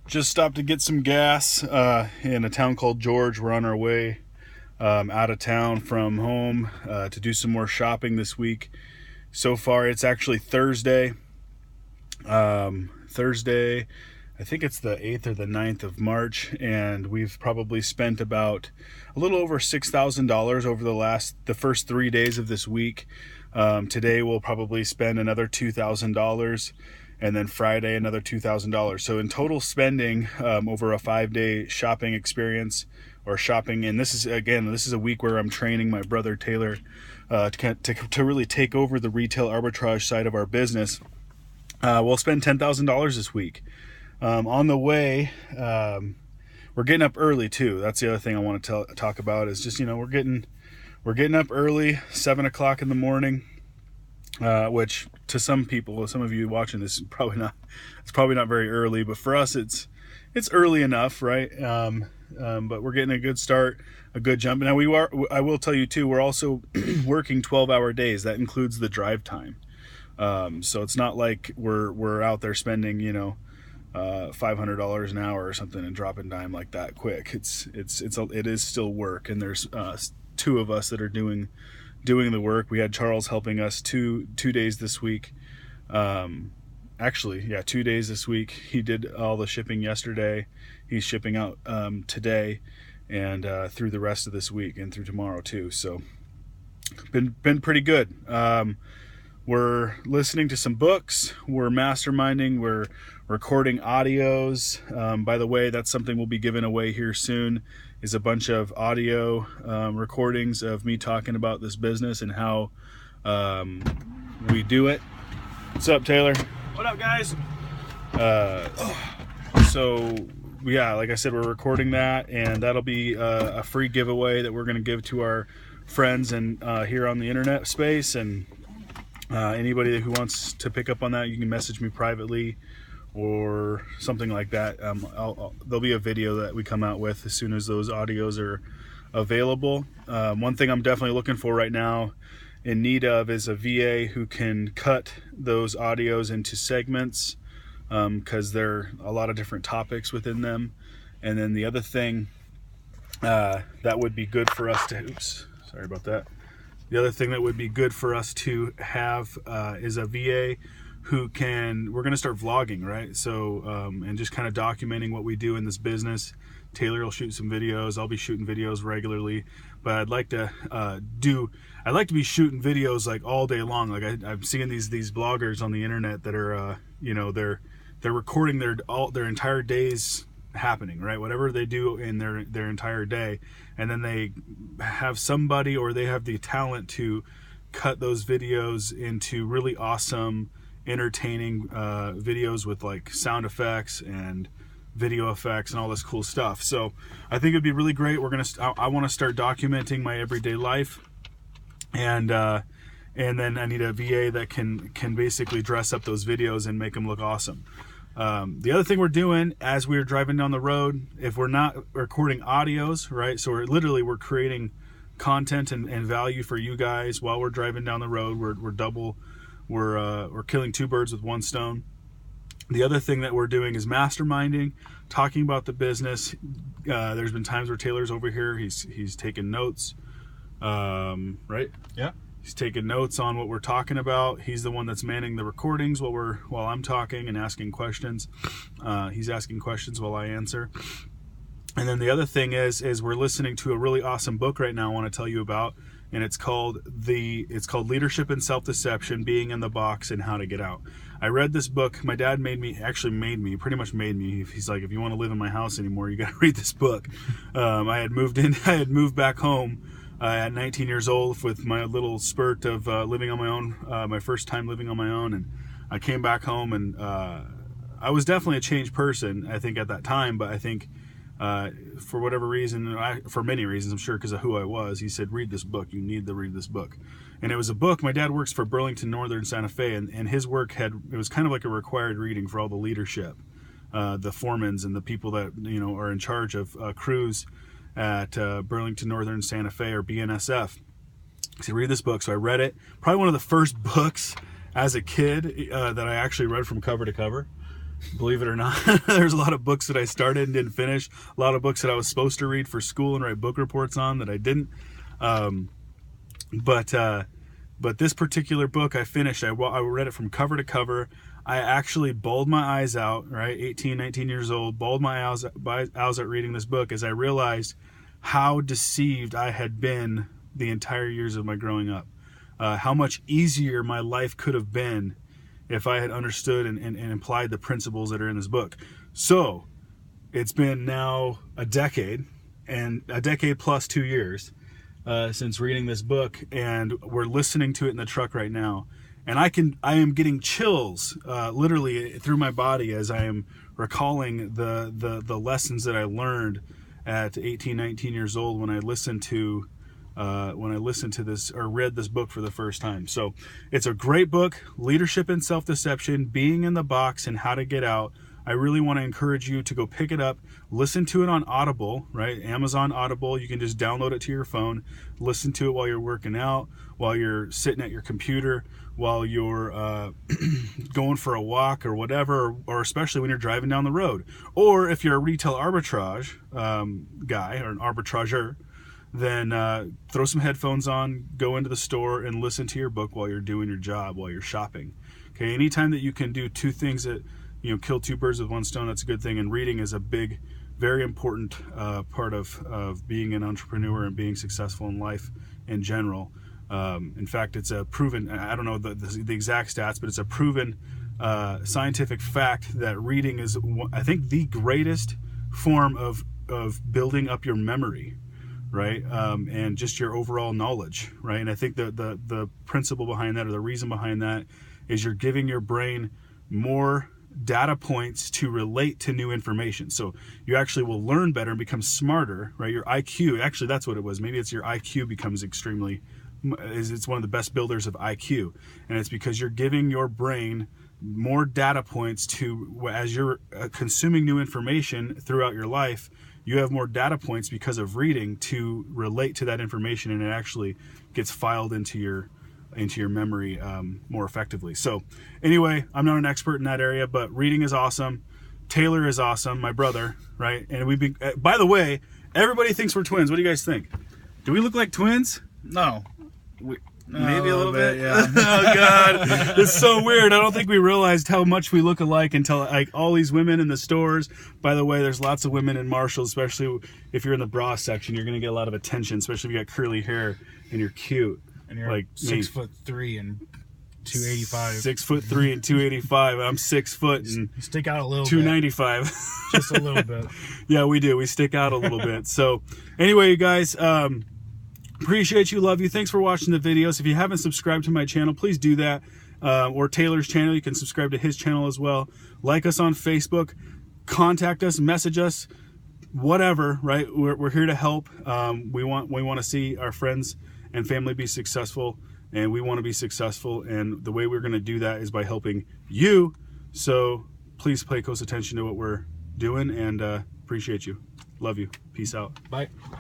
Just stopped to get some gas in a town called George. We're on our way out of town from home to do some more shopping this week. So far, it's actually Thursday. Thursday, I think it's the 8th or the 9th of March, and we've probably spent about a little over $6,000 over the first 3 days of this week. Today we'll probably spend another $2,000, and then Friday another $2,000. So in total spending over a 5-day shopping experience or shopping, and this is a week where I'm training my brother Taylor to really take over the retail arbitrage side of our business. We'll spend $10,000 this week. On the way, we're getting up early too. That's the other thing I want to talk about is just, we're getting up early, 7 o'clock in the morning, which to some people, some of you watching this, it's probably not very early, but for us, it's early enough, right? But we're getting a good start, a good jump. Now I will tell you too, we're also working 12-hour days. That includes the drive time. So it's not like we're out there spending, $500 an hour or something and dropping dime like that quick. It is still work, and there's two of us that are doing the work. We had Charles helping us two days this week. 2 days this week. He did all the shipping yesterday. He's shipping out today and through the rest of this week and through tomorrow too. So been pretty good. We're listening to some books. We're masterminding. We're recording audios. By the way, that's something we'll be giving away here soon, is a bunch of audio recordings of me talking about this business and how we do it. What's up, Taylor? What up, guys? Like I said, we're recording that, and that'll be a free giveaway that we're going to give to our friends and here on the internet space. And anybody who wants to pick up on that, you can message me privately or something like that. There'll be a video that we come out with as soon as those audios are available. One thing I'm definitely looking for right now, in need of, is a VA who can cut those audios into segments, because there are a lot of different topics within them. And then the other thing that would be good for us to, sorry about that. The other thing that would be good for us to have is a VA who we're going to start vlogging, right? So, and just kind of documenting what we do in this business. Taylor will shoot some videos. I'll be shooting videos regularly, but I'd like to be shooting videos like all day long. Like I'm seeing these bloggers on the internet that are, they're recording their entire days happening, right? Whatever they do in their entire day, and then they have somebody, or they have the talent to cut those videos into really awesome, entertaining videos with like sound effects and video effects and all this cool stuff. So I think it'd be really great. I want to start documenting my everyday life, and then I need a VA that can basically dress up those videos and make them look awesome. The other thing we're doing as we're driving down the road, if we're not recording audios, right? So we're creating content and value for you guys while we're driving down the road. We're killing two birds with one stone. The other thing that we're doing is masterminding, talking about the business. There's been times where Taylor's over here. He's taking notes, right? Yeah. He's taking notes on what we're talking about. He's the one that's manning the recordings while I'm talking and asking questions. He's asking questions while I answer. And then the other thing is we're listening to a really awesome book right now I want to tell you about, and it's called Leadership and Self-Deception: Being in the Box and How to Get Out. I read this book. My dad pretty much made me. He's like, if you want to live in my house anymore, you got to read this book. I had moved back home at 19 years old with my little spurt of living on my own, my first time living on my own, and I came back home, and I was definitely a changed person, I think, at that time. But I think for whatever reason, for many reasons, I'm sure because of who I was, he said, read this book. You need to read this book. And it was a book. My dad works for Burlington Northern Santa Fe, and his work it was kind of like a required reading for all the leadership, the foremans and the people that are in charge of crews at Burlington Northern Santa Fe, or BNSF. So read this book. So I read it. Probably one of the first books as a kid that I actually read from cover to cover. believe it or not. There's a lot of books that I started and didn't finish. A lot of books that I was supposed to read for school and write book reports on that I didn't. But this particular book I finished. I read it from cover to cover. I actually bawled my eyes out, right? 18, 19 years old, bawled my eyes out reading this book as I realized how deceived I had been the entire years of my growing up. How much easier my life could have been if I had understood and applied the principles that are in this book. So it's been now a decade plus 2 years since reading this book, and we're listening to it in the truck right now. And I am getting chills literally through my body as I am recalling the lessons that I learned at 18, 19 years old when I listened to this or read this book for the first time. So it's a great book, Leadership and Self-Deception, Being in the Box and How to Get Out. I really want to encourage you to go pick it up, listen to it on Audible, right? Amazon Audible. You can just download it to your phone, listen to it while you're working out, while you're sitting at your computer, while you're going for a walk or whatever, or especially when you're driving down the road. Or if you're a retail arbitrage guy or an arbitrager, then throw some headphones on, go into the store and listen to your book while you're doing your job, while you're shopping. Okay, anytime that you can do two things that, kill two birds with one stone, that's a good thing. And reading is a big, very important part of being an entrepreneur and being successful in life in general. In fact, it's a proven, I don't know the exact stats, but it's a proven scientific fact that reading is, I think, the greatest form of building up your memory, right? And just your overall knowledge, right? And I think the principle behind that, or the reason behind that, is you're giving your brain more data points to relate to new information. So you actually will learn better and become smarter, right? Your IQ, actually that's what it was. Maybe it's your IQ becomes it's one of the best builders of IQ. And it's because you're giving your brain more data points to, as you're consuming new information throughout your life, you have more data points because of reading to relate to that information, and it actually gets filed into your memory more effectively. So anyway, I'm not an expert in that area, but reading is awesome. Taylor is awesome, my brother, right? And by the way, everybody thinks we're twins. What do you guys think? Do we look like twins? No. Maybe a little bit. Yeah. Oh God, it's so weird. I don't think we realized how much we look alike until all these women in the stores. By the way, there's lots of women in Marshalls, especially if you're in the bra section. You're gonna get a lot of attention, especially if you got curly hair and you're cute. And you're like 6'3" and 285. 6'3" and 285. I'm 6 foot and you stick out a little 295. bit. Just a little bit. Yeah, we do. We stick out a little bit. So anyway, you guys, appreciate you, love you. Thanks for watching the videos. If you haven't subscribed to my channel, please do that. Or Taylor's channel, you can subscribe to his channel as well. Like us on Facebook, contact us, message us, whatever, right? We're here to help. We want to see our friends and family be successful, and we want to be successful, and the way we're going to do that is by helping you. So please pay close attention to what we're doing, and appreciate you. Love you. Peace out. Bye.